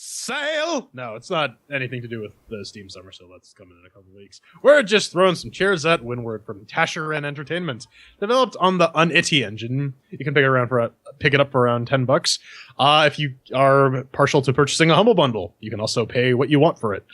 sale. No, it's not anything to do with the Steam Summer Sale that's coming in a couple weeks. We're just throwing some chairs at Windward from Tasharen Entertainment, developed on the Unity engine. You can pick it up for around $10. If you are partial to purchasing a Humble Bundle, you can also pay what you want for it.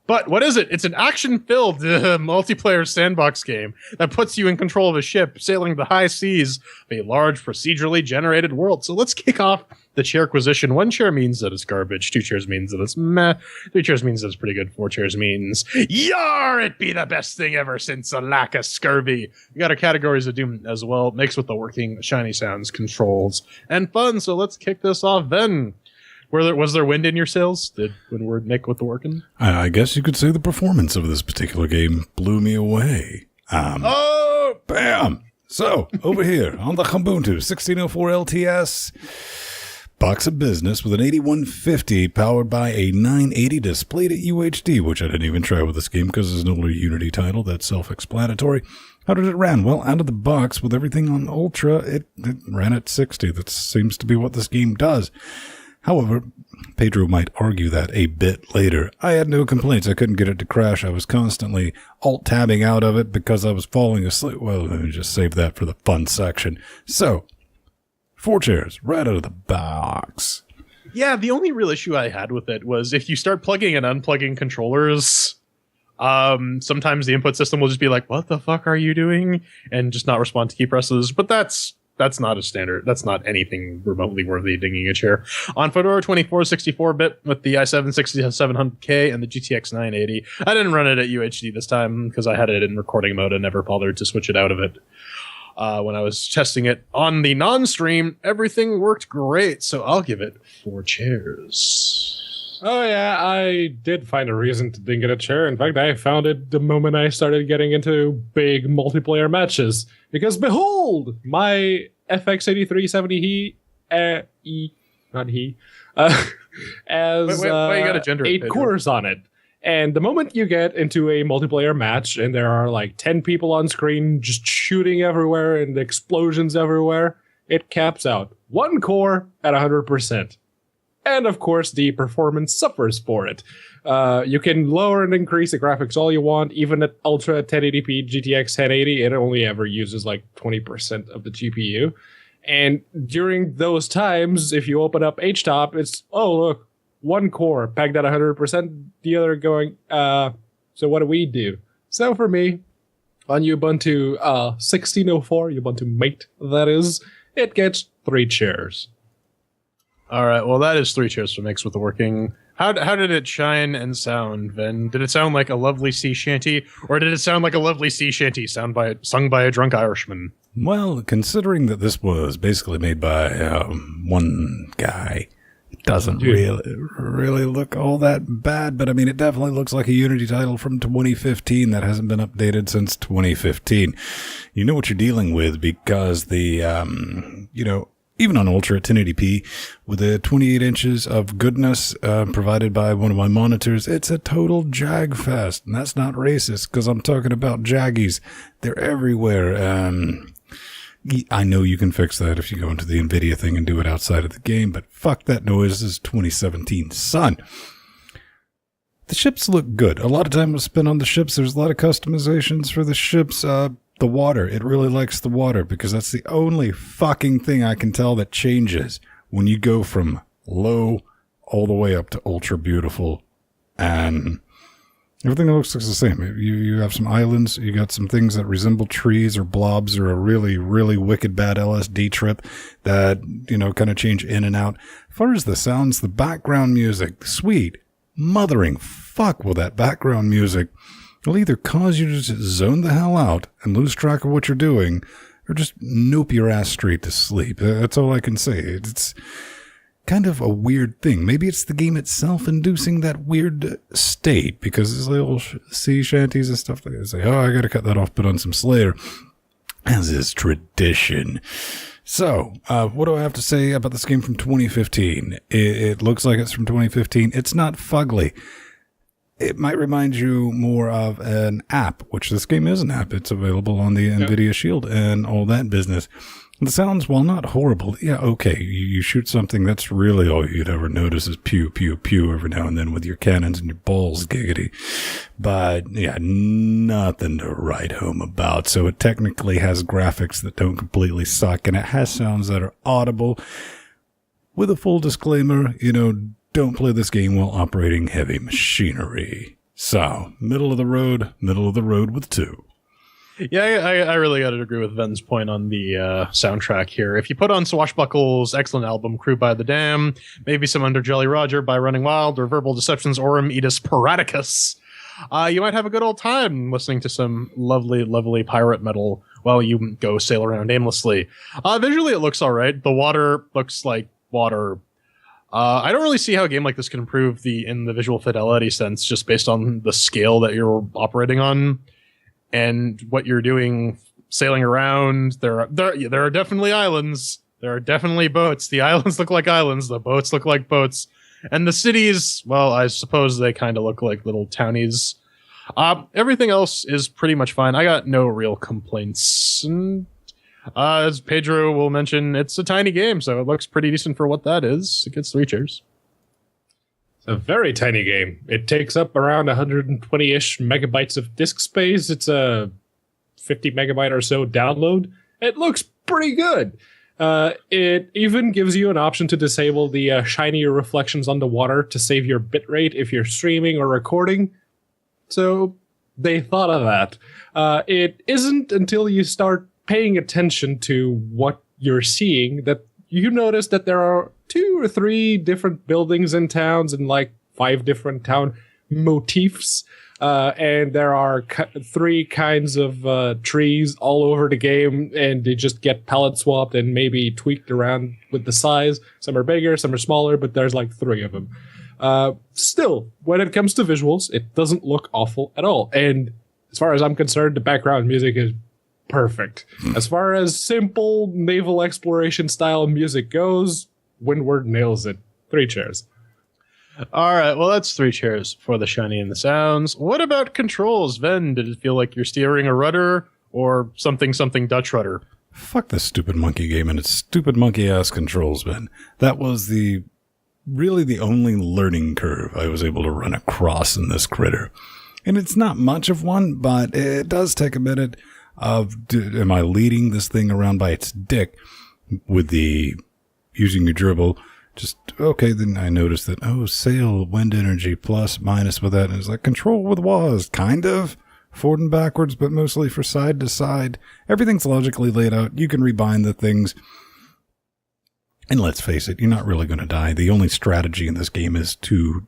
But what is it? It's an action-filled multiplayer sandbox game that puts you in control of a ship sailing the high seas of a large procedurally generated world. So let's kick off the CHAIRQUISITION. 1 chair means that it's garbage. 2 chairs means that it's meh. 3 chairs means that it's pretty good. 4 chairs means, yar, it be the best thing ever since a lack of scurvy. We got our categories of doom as well, mixed with the working shiny sounds, controls, and fun. So let's kick this off then. Was there wind in your sails? Did Windward make with the working? I guess you could say the performance of this particular game blew me away. Bam! So, over here on the Ubuntu 1604 LTS, box of business with an 8150 powered by a 980 displayed at UHD, which I didn't even try with this game because it's an older Unity title. That's self-explanatory. How did it run? Well, out of the box with everything on Ultra, it ran at 60. That seems to be what this game does. However, Pedro might argue that a bit later. I had no complaints. I couldn't get it to crash. I was constantly alt-tabbing out of it because I was falling asleep. Well, let me just save that for the fun section. So, 4 chairs right out of the box. Yeah, the only real issue I had with it was if you start plugging and unplugging controllers, sometimes the input system will just be like, what the fuck are you doing? And just not respond to key presses. But that's not a standard. That's not anything remotely worthy of dinging a chair. On Fedora 24 64-bit with the i7-6700K and the GTX 980. I didn't run it at UHD this time because I had it in recording mode and never bothered to switch it out of it. When I was testing it on the non-stream, everything worked great, so I'll give it 4 chairs. Oh yeah, I did find a reason to ding it a chair. In fact, I found it the moment I started getting into big multiplayer matches. Because behold, my FX8370 has why you gotta gender it, 8 Pedro? cores on it. And the moment you get into a multiplayer match and there are like 10 people on screen just shooting everywhere and explosions everywhere, it caps out 1 core at 100%. And of course, the performance suffers for it. You can lower and increase the graphics all you want, even at Ultra 1080p GTX 1080. It only ever uses like 20% of the GPU. And during those times, if you open up HTOP, it's, oh, look, 1 core pegged at 100%, the other going, so what do we do? So for me, on Ubuntu 1604, Ubuntu Mate, that is, it gets 3 chairs. All right, well, that is 3 chairs for mix with the working. How did it shine and sound, Ven? Did it sound like a lovely sea shanty, or did it sound like a lovely sea shanty sung by a drunk Irishman? Well, considering that this was basically made by one guy, it doesn't really look all that bad, but I mean, it definitely looks like a Unity title from 2015 that hasn't been updated since 2015. You know what you're dealing with because the, even on Ultra at 1080p, with the 28 inches of goodness provided by one of my monitors, it's a total jag fest. And that's not racist, because I'm talking about jaggies. They're everywhere. I know you can fix that if you go into the NVIDIA thing and do it outside of the game, but fuck that noise. This is 2017, son. The ships look good. A lot of time was spent on the ships. There's a lot of customizations for the ships. The water, it really likes the water because that's the only fucking thing I can tell that changes when you go from low all the way up to ultra beautiful, and everything looks the same. You have some islands, you got some things that resemble trees or blobs or a really, really wicked bad LSD trip that, kind of change in and out. As far as the sounds, the background music, sweet, mothering fuck with that background music. It'll either cause you to just zone the hell out and lose track of what you're doing, or just nope your ass straight to sleep. That's all I can say. It's kind of a weird thing. Maybe it's the game itself inducing that weird state, because there's little sea shanties and stuff like that. Say, oh, I gotta cut that off, put on some Slayer, as is tradition. So, what do I have to say about this game from 2015? It looks like it's from 2015. It's not fugly. It might remind you more of an app, which this game is an app. It's available on the NVIDIA Shield and all that business. The sounds, while not horrible, yeah, okay, you shoot something, that's really all you'd ever notice is pew, pew, pew every now and then with your cannons and your balls giggity. But, yeah, nothing to write home about. So it technically has graphics that don't completely suck, and it has sounds that are audible. With a full disclaimer, don't play this game while operating heavy machinery. So, middle of the road with 2. Yeah, I really got to agree with Ven's point on the soundtrack here. If you put on Swashbuckle's excellent album, Crew by the Dam, maybe some Under Jolly Roger by Running Wild, or Verbal Deception's Aurum Edis Paraticus, you might have a good old time listening to some lovely, lovely pirate metal while you go sail around aimlessly. Visually, it looks all right. The water looks like water. I don't really see how a game like this can improve in the visual fidelity sense, just based on the scale that you're operating on. And what you're doing, sailing around, there are definitely islands. There are definitely boats. The islands look like islands. The boats look like boats. And the cities, well, I suppose they kind of look like little townies. Everything else is pretty much fine. I got no real complaints. And, as Pedro will mention, it's a tiny game, so it looks pretty decent for what that is. It gets 3 cheers. It's a very tiny game. It takes up around 120-ish megabytes of disk space. It's a 50 megabyte or so download. It looks pretty good. It even gives you an option to disable the shinier reflections on the water to save your bitrate if you're streaming or recording. So they thought of that. It isn't until you start paying attention to what you're seeing that you notice that there are 2 or 3 different buildings in towns and like 5 different town motifs. And there are 3 kinds of trees all over the game, and they just get palette swapped and maybe tweaked around with the size. Some are bigger, some are smaller, but there's like 3 of them. Still, when it comes to visuals, it doesn't look awful at all. And as far as I'm concerned, the background music is perfect. As far as simple naval exploration style music goes, Windward nails it. 3 cheers. All right, well, that's 3 cheers for the shiny and the sounds. What about controls, Ven? Did it feel like you're steering a rudder or something Dutch rudder? Fuck this stupid monkey game and its stupid monkey-ass controls, Ben. That was really the only learning curve I was able to run across in this critter. And it's not much of one, but it does take a minute of, am I leading this thing around by its dick with using your dribble? Just, okay, then I noticed that, sail, wind energy, plus, minus with that. And it's like, control with Waz, kind of. Forward and backwards, but mostly for side to side. Everything's logically laid out. You can rebind the things. And let's face it, you're not really going to die. The only strategy in this game is to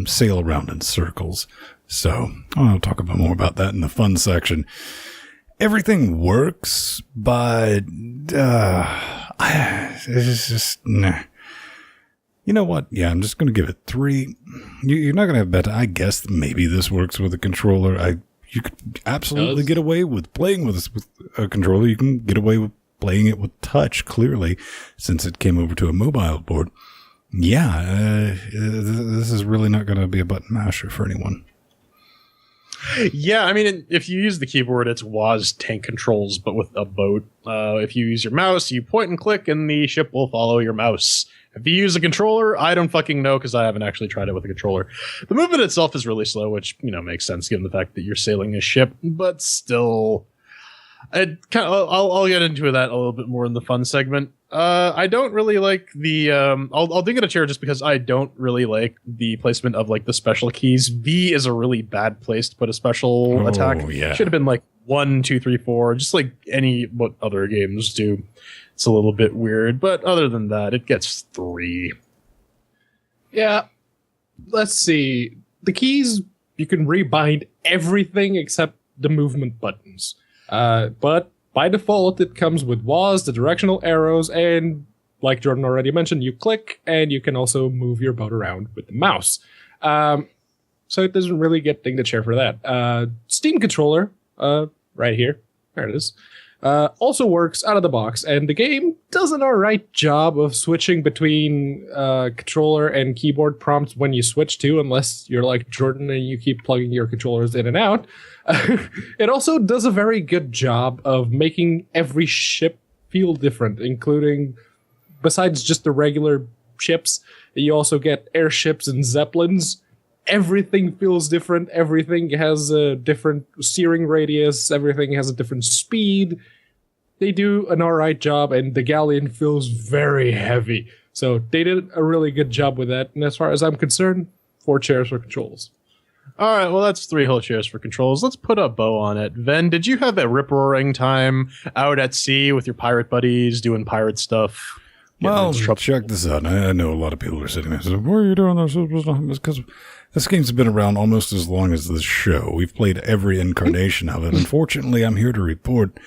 sail around in circles. So I'll talk about more about that in the fun section. Everything works, but it's just nah. You know what? Yeah, I'm just going to give it 3. You're not going to have better. I guess maybe this works with a controller. You could absolutely get away with playing with this with a controller. You can get away with playing it with touch, clearly, since it came over to a mobile board. Yeah, this is really not going to be a button masher for anyone. Yeah, I mean, if you use the keyboard, it's Waz tank controls, but with a boat. If you use your mouse, you point and click, and the ship will follow your mouse. If you use a controller, I don't fucking know, because I haven't actually tried it with a controller. The movement itself is really slow, which, makes sense given the fact that you're sailing a ship, but still, I'll get into that a little bit more in the fun segment. I don't really like the I'll dig in a chair just because I don't really like the placement of like the special keys. V is a really bad place to put a special attack. Yeah. Should have been like 1, 2, 3, 4, just like what other games do. It's a little bit weird, but other than that, it gets 3. Yeah. Let's see. The keys, you can rebind everything except the movement buttons. But by default, it comes with Waz, the directional arrows, and like Jordan already mentioned, you click, and you can also move your boat around with the mouse. So it doesn't really get ding the chair for that. Steam controller, right here, there it is, also works out of the box, and the game does an alright job of switching between controller and keyboard prompts when you switch to, unless you're like Jordan and you keep plugging your controllers in and out. It also does a very good job of making every ship feel different, including, besides just the regular ships, you also get airships and zeppelins. Everything feels different. Everything has a different steering radius. Everything has a different speed. They do an alright job, and the galleon feels very heavy. So they did a really good job with that. And as far as I'm concerned, 4 chairs for controls. All right, well, that's 3 whole chairs for controls. Let's put a bow on it. Ven, did you have a rip-roaring time out at sea with your pirate buddies doing pirate stuff? Well, check this out. I know a lot of people are sitting there saying, what are you doing this? Because this game's been around almost as long as this show. We've played every incarnation of it. Unfortunately, I'm here to report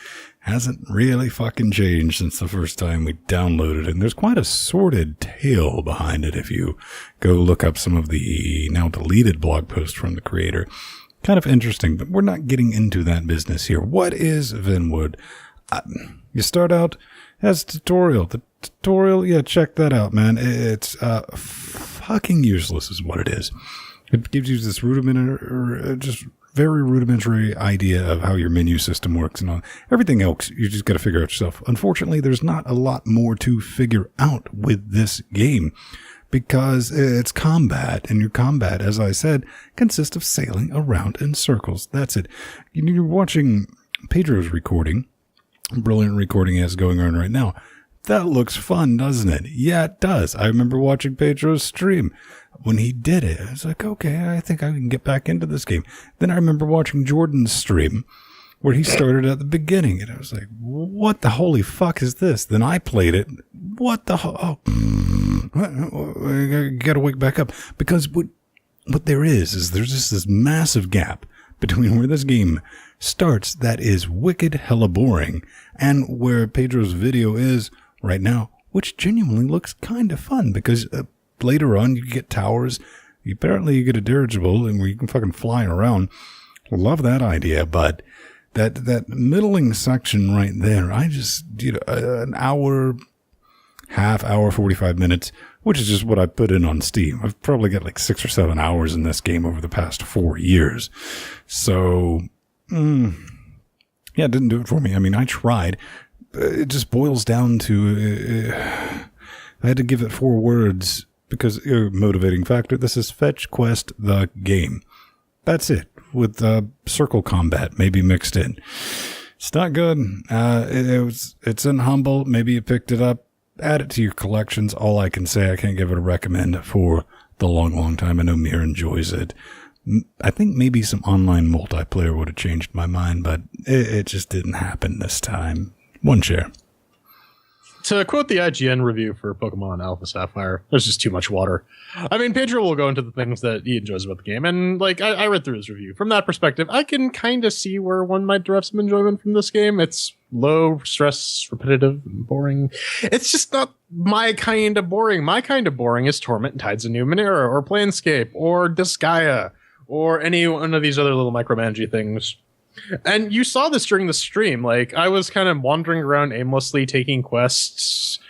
hasn't really fucking changed since the first time we downloaded it. And there's quite a sordid tale behind it if you go look up some of the now deleted blog posts from the creator. Kind of interesting, but we're not getting into that business here. What is Windward? You start out as a tutorial. The tutorial, yeah, check that out, man. It's fucking useless is what it is. It gives you this rudimentary, just very rudimentary idea of how your menu system works and all. Everything else, you just got to figure out yourself. Unfortunately, there's not a lot more to figure out with this game because it's combat, and your combat, as I said, consists of sailing around in circles. That's it. You're watching Pedro's recording, brilliant recording he has going on right now. That looks fun, doesn't it? Yeah, it does. I remember watching Pedro's stream. When he did it, I was like, okay, I think I can get back into this game. Then I remember watching Jordan's stream where he started at the beginning, and I was like, what the holy fuck is this? Then I played it. What the I gotta wake back up. Because what there is there's just this massive gap between where this game starts that is wicked hella boring and where Pedro's video is right now, which genuinely looks kind of fun because later on you get towers. Apparently you get a dirigible and where you can fucking fly around. Love that idea, but that middling section right there, I just, an hour, half hour, 45 minutes, which is just what I put in on Steam. I've probably got like 6 or 7 hours in this game over the past 4 years. So, yeah, it didn't do it for me. I mean, I tried. It just boils down to, I had to give it 4 words because motivating factor. This is Fetch Quest the game. That's it, with circle combat maybe mixed in. It's not good. It's in Humble. Maybe you picked it up. Add it to your collections. All I can say, I can't give it a recommend for the long time. I know Mir enjoys it. I think maybe some online multiplayer would have changed my mind, but it just didn't happen this time. 1 share. To quote the IGN review for Pokemon Alpha Sapphire, there's just too much water. I mean, Pedro will go into the things that he enjoys about the game, and like I read through his review. From that perspective, I can kind of see where one might derive some enjoyment from this game. It's low stress, repetitive, and boring. It's just not my kind of boring. My kind of boring is Torment and Tides of Numenera, or Planescape, or Disgaea, or any one of these other little micromanagey things. And you saw this during the stream. Like, I was kind of wandering around aimlessly, taking quests,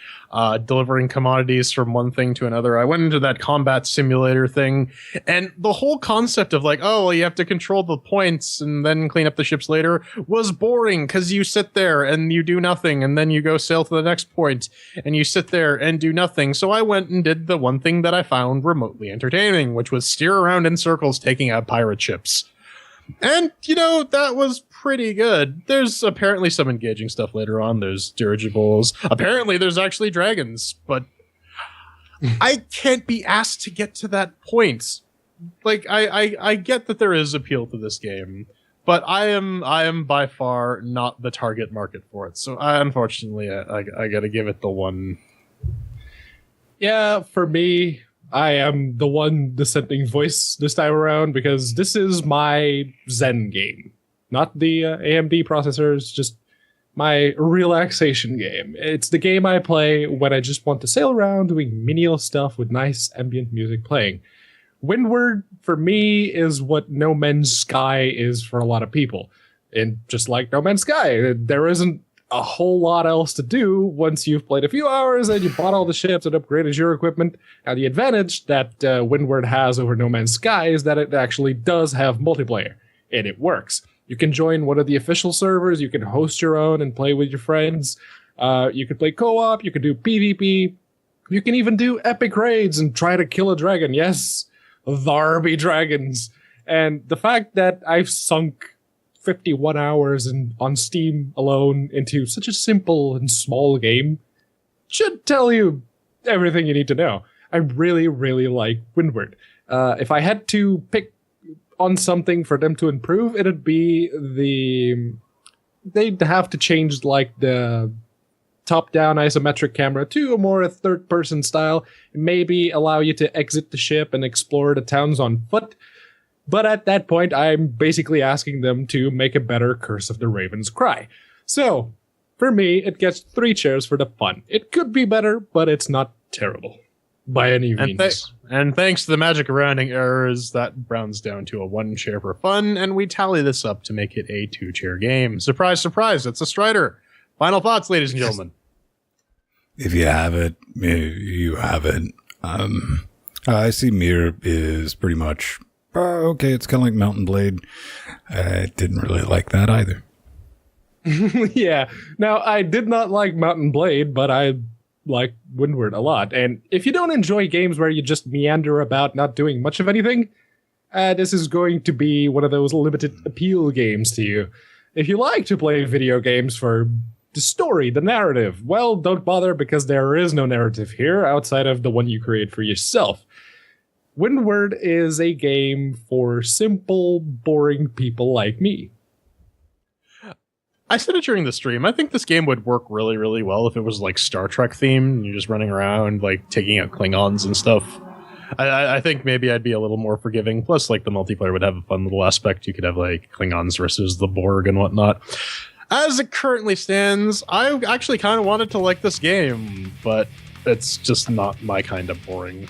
delivering commodities from one thing to another. I went into that combat simulator thing, and the whole concept of like, oh, well, you have to control the points and then clean up the ships later was boring because you sit there and you do nothing, and then you go sail to the next point and you sit there and do nothing. So I went and did the one thing that I found remotely entertaining, which was steer around in circles taking out pirate ships. And, that was pretty good. There's apparently some engaging stuff later on. There's dirigibles. Apparently there's actually dragons, but I can't be asked to get to that point. Like, I get that there is appeal to this game, but I am by far not the target market for it. So unfortunately, I gotta give it the 1. Yeah, for me, I am the one dissenting voice this time around because this is my Zen game. Not the AMD processors, just my relaxation game. It's the game I play when I just want to sail around doing menial stuff with nice ambient music playing. Windward, for me, is what No Man's Sky is for a lot of people. And just like No Man's Sky, there isn't a whole lot else to do once you've played a few hours and you bought all the ships and upgraded your equipment. And the advantage that Windward has over No Man's Sky is that it actually does have multiplayer, and it works. You can join one of the official servers, you can host your own and play with your friends. You could play co-op, you could do PvP, you can even do epic raids and try to kill a dragon. Yes, there be dragons. And the fact that I've sunk 51 hours on Steam alone into such a simple and small game should tell you everything you need to know. I really, really like Windward. If I had to pick on something for them to improve, it'd be they'd have to change like the top-down isometric camera to a more third-person style, maybe allow you to exit the ship and explore the towns on foot. But at that point, I'm basically asking them to make a better Curse of the Raven's Cry. So, for me, it gets 3 chairs for the fun. It could be better, but it's not terrible by any means. And thanks to the magic of rounding errors, that rounds down to a 1 chair for fun, and we tally this up to make it a 2-chair game. Surprise, surprise, it's a Strider. Final thoughts, ladies and gentlemen. If you have it, you have it. I see Mir is pretty much, okay, it's kind of like Mountain Blade. I didn't really like that either. Yeah. Now, I did not like Mountain Blade, but I like Windward a lot. And if you don't enjoy games where you just meander about not doing much of anything, this is going to be one of those limited appeal games to you. If you like to play video games for the story, the narrative, well, don't bother because there is no narrative here outside of the one you create for yourself. Windward is a game for simple, boring people like me. I said it during the stream. I think this game would work really, really well if it was like Star Trek themed and you're just running around like taking out Klingons and stuff. I think maybe I'd be a little more forgiving. Plus, like the multiplayer would have a fun little aspect. You could have like Klingons versus the Borg and whatnot. As it currently stands, I actually kind of wanted to like this game, but it's just not my kind of boring.